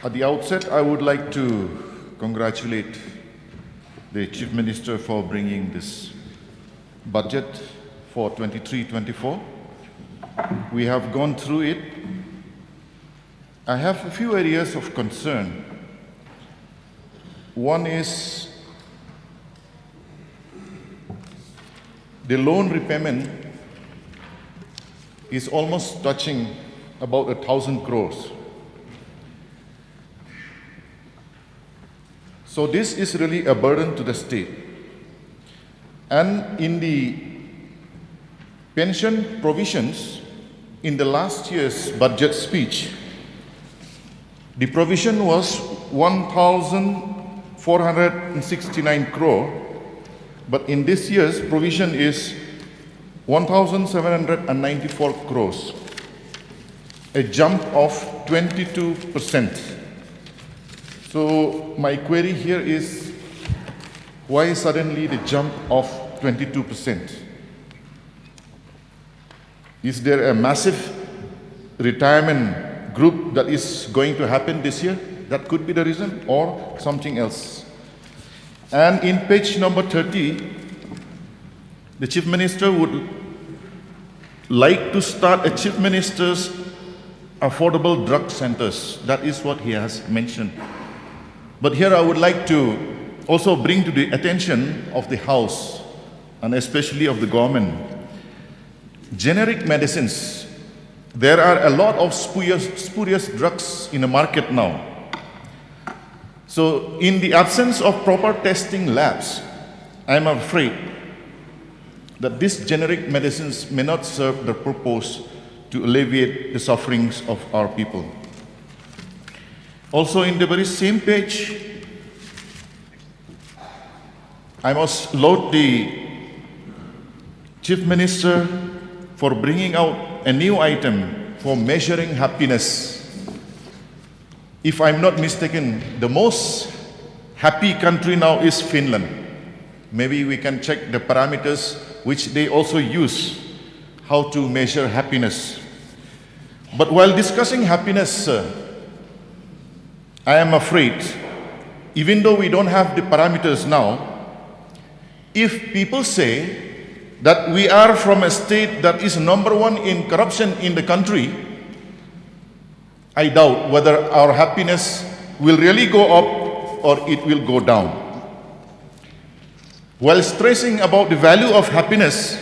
At the outset, I would like to congratulate the Chief Minister for bringing this budget for 23-24. We have gone through it. I have a few areas of concern. One is the loan repayment is almost touching about 1,000 crores. So this is really a burden to the state. And in the pension provisions, in the last year's budget speech, the provision was 1,469 crore, but in this year's provision is 1,794 crores, a jump of 22%. So my query here is, why suddenly the jump of 22%? Is there a massive retirement group that is going to happen this year? That could be the reason, or something else. And in page number 30, the Chief Minister would like to start a Chief Minister's affordable drug centers. That is what he has mentioned. But here I would like to also bring to the attention of the House, and especially of the government, generic medicines. There are a lot of spurious drugs in the market now. So in the absence of proper testing labs, I am afraid that these generic medicines may not serve the purpose to alleviate the sufferings of our people. Also, in the very same page, I must laud the Chief Minister for bringing out a new item for measuring happiness. If I'm not mistaken, the most happy country now is Finland. Maybe we can check the parameters which they also use, how to measure happiness. But while discussing happiness, I am afraid, even though we don't have the parameters now, if people say that we are from a state that is number one in corruption in the country, I doubt whether our happiness will really go up or it will go down. While stressing about the value of happiness,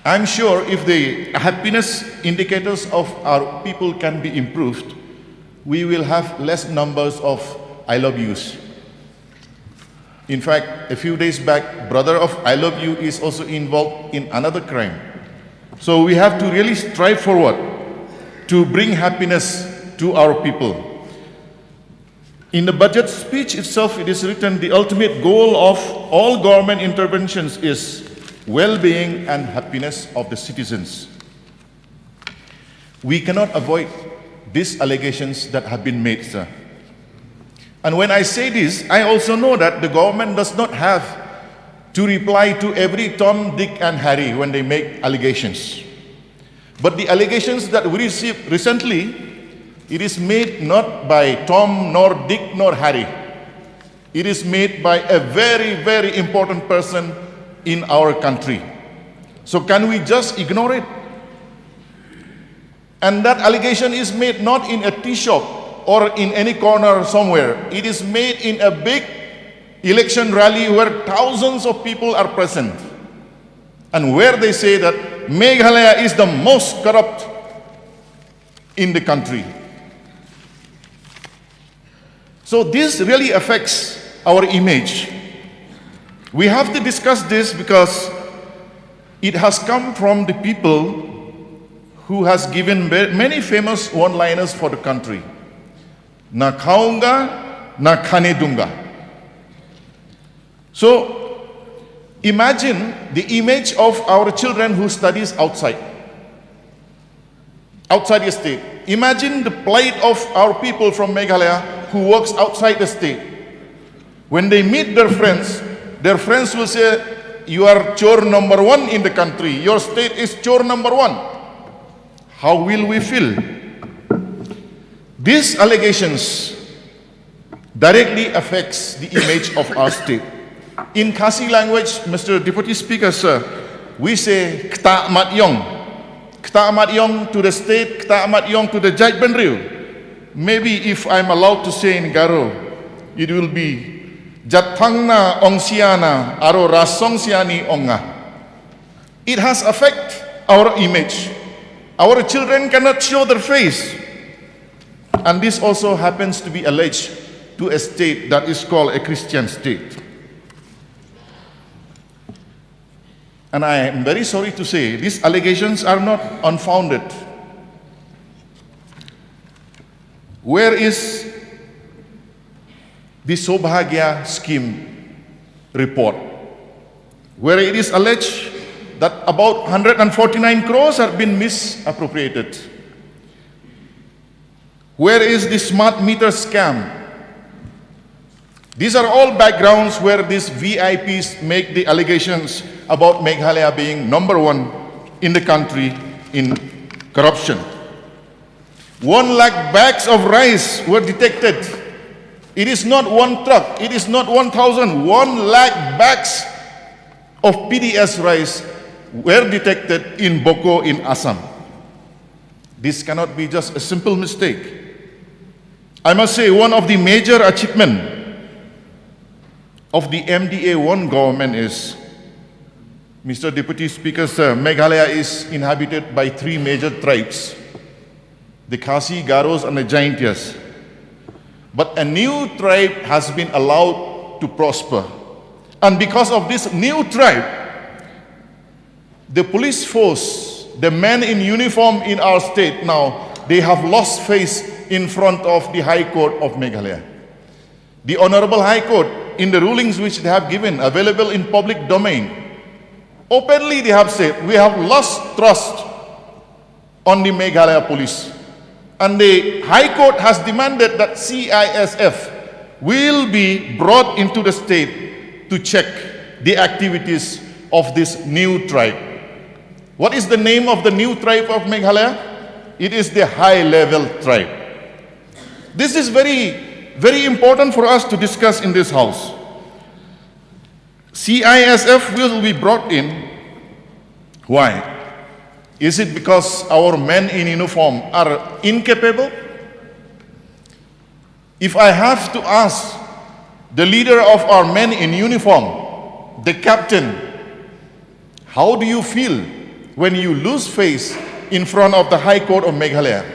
I'm sure if the happiness indicators of our people can be improved, we will have less numbers of I love yous. In fact, a few days back, brother of I love you is also involved in another crime. So we have to really strive forward to bring happiness to our people. In the budget speech itself, it is written, the ultimate goal of all government interventions is well-being and happiness of the citizens. We cannot avoid these allegations that have been made, sir. And when I say this, I also know that the government does not have to reply to every Tom, Dick, and Harry when they make allegations. But the allegations that we received recently, it is made not by Tom, nor Dick, nor Harry. It is made by a very, very important person in our country. So can we just ignore it? And that allegation is made not in a tea shop or in any corner somewhere. It is made in a big election rally where thousands of people are present, and where they say that Meghalaya is the most corrupt in the country. So this really affects our image. We have to discuss this because it has come from the people who has given many famous one-liners for the country. Na khaunga, na khane dunga. So, imagine the image of our children who studies outside the state. Imagine the plight of our people from Meghalaya who works outside the state. When they meet their friends will say, you are chore number one in the country. Your state is chore number one. How will we feel? These allegations directly affects the image of our state. In Khasi language, Mr. Deputy Speaker, sir, we say Kta Mat Yong. Kta Mat Yong to the state, Kta Mat Yong to the Jai Benriu. Maybe if I'm allowed to say in Garo, it will be Jatangna Ongsiana Aro Rasong Siani Onga. It has affect our image. Our children cannot show their face. And this also happens to be alleged to a state that is called a Christian state. And I am very sorry to say, these allegations are not unfounded. Where is the Sobhagya scheme report, where it is alleged that about 149 crores have been misappropriated? Where is the smart meter scam? These are all backgrounds where these VIPs make the allegations about Meghalaya being #1 in the country in corruption. 1 lakh bags of rice were detected. It is not one truck, it is not 1,000, 1 lakh bags of PDS rice were detected in Boko in Assam. This cannot be just a simple mistake. I must say, one of the major achievements of the MDA-1 government is, Mr. Deputy Speaker, sir, Meghalaya is inhabited by 3 major tribes, the Khasi, Garos, and the Jaintias. But a new tribe has been allowed to prosper. And because of this new tribe, the police force, the men in uniform in our state now, they have lost face in front of the High Court of Meghalaya. The Honorable High Court, in the rulings which they have given, available in public domain, openly they have said, we have lost trust on the Meghalaya police. And the High Court has demanded that CISF will be brought into the state to check the activities of this new tribe. What is the name of the new tribe of Meghalaya? It is the high-level tribe. This is very important for us to discuss in this house. CISF will be brought in. Why? Is it because our men in uniform are incapable? If I have to ask the leader of our men in uniform, the captain, how do you feel when you lose face in front of the High Court of Meghalaya?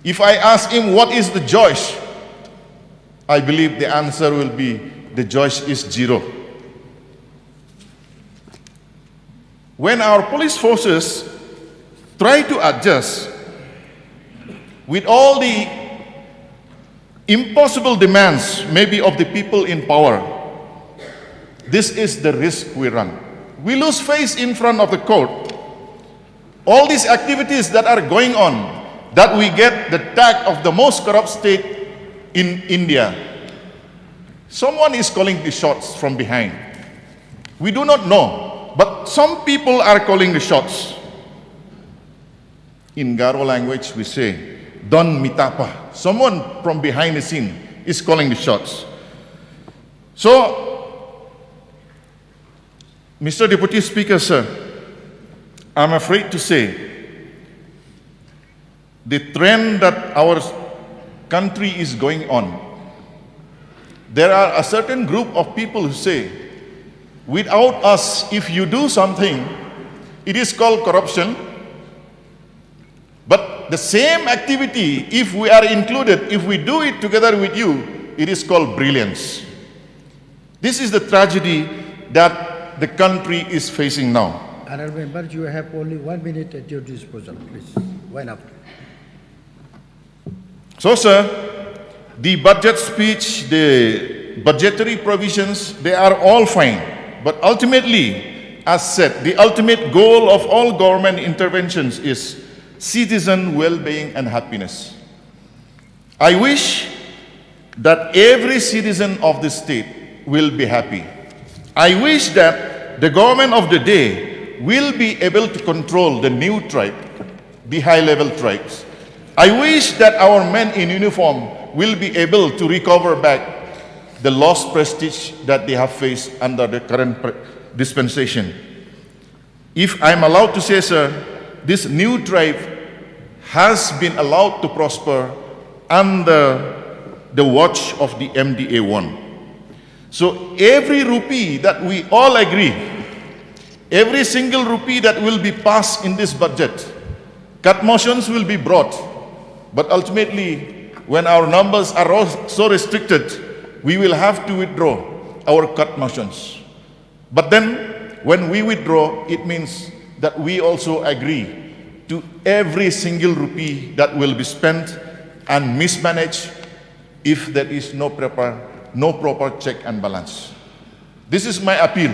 If I ask him what is the joy, I believe the answer will be the joy is 0. When our police forces try to adjust with all the impossible demands maybe of the people in power, this is the risk we run. We lose face in front of the court. All these activities that are going on, that we get the tag of the most corrupt state in India. Someone is calling the shots from behind. We do not know, but some people are calling the shots. In Garo language, we say, Don Mitapa. Someone from behind the scene is calling the shots. So, Mr. Deputy Speaker, sir, I'm afraid to say, the trend that our country is going on, there are a certain group of people who say, without us, if you do something, it is called corruption. But the same activity, if we are included, if we do it together with you, it is called brilliance. This is the tragedy that the country is facing now. Honourable Member, you have only 1 minute at your disposal, please. Why not? So, sir, the budget speech, the budgetary provisions, they are all fine. But ultimately, as said, the ultimate goal of all government interventions is citizen well-being and happiness. I wish that every citizen of the state will be happy. I wish that the government of the day will be able to control the new tribe, the high-level tribes. I wish that our men in uniform will be able to recover back the lost prestige that they have faced under the current dispensation. If I'm allowed to say, sir, this new tribe has been allowed to prosper under the watch of the MDA1. So every rupee that we all agree, every single rupee that will be passed in this budget, cut motions will be brought. But ultimately, when our numbers are so restricted, we will have to withdraw our cut motions. But then, when we withdraw, it means that we also agree to every single rupee that will be spent and mismanaged if there is no proper check and balance. This is my appeal.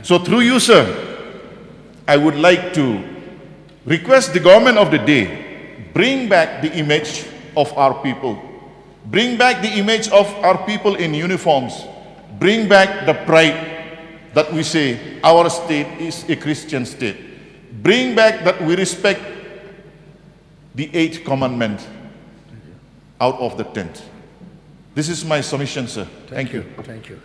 So through you, sir, I would like to request the government of the day, bring back the image of our people. Bring back the image of our people in uniforms. Bring back the pride that we say our state is a Christian state. Bring back that we respect the 8th commandment out of the 10th. This is my submission, sir. Thank you. Thank you.